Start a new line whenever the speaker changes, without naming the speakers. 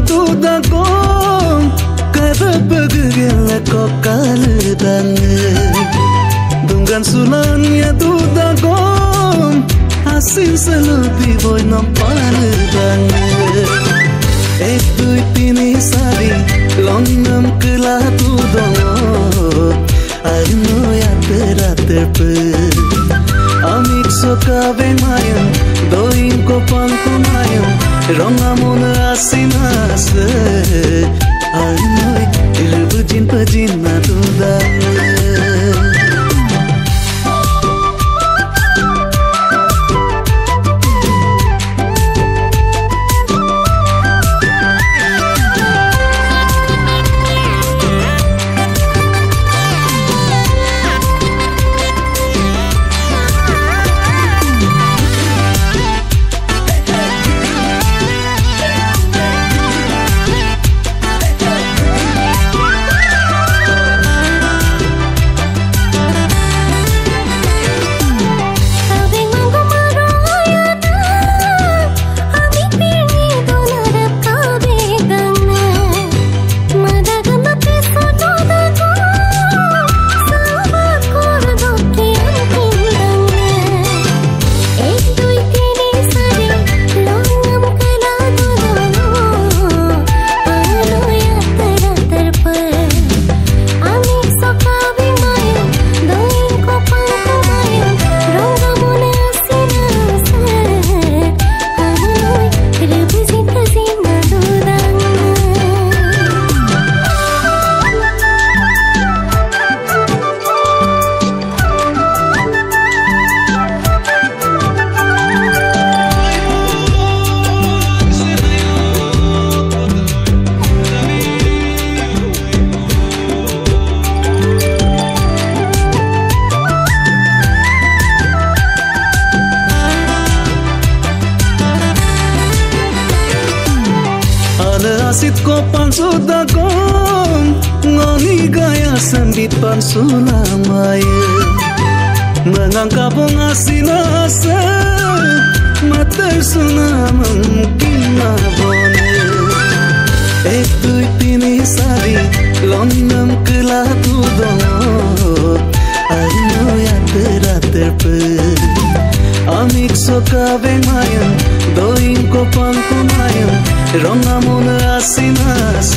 tuda kom kada pagel ko kaldan dungan sulanya tuda kom asin salubi boy nampaldan ek dui tini sari longnam kela tudo arno ya terap amik soka bemayam doin ko pangko mayam rongamon asinas arno ilbujin pajin na tudan asit ko pansuda kom ngoni gaya sambit pansulamaya mengangkapong asinasa mater suna mungkin mabone ek dui tini sari lonam kela tudo arno ya terap amik soka bemayam doin ko pangko mayam rongamon asinas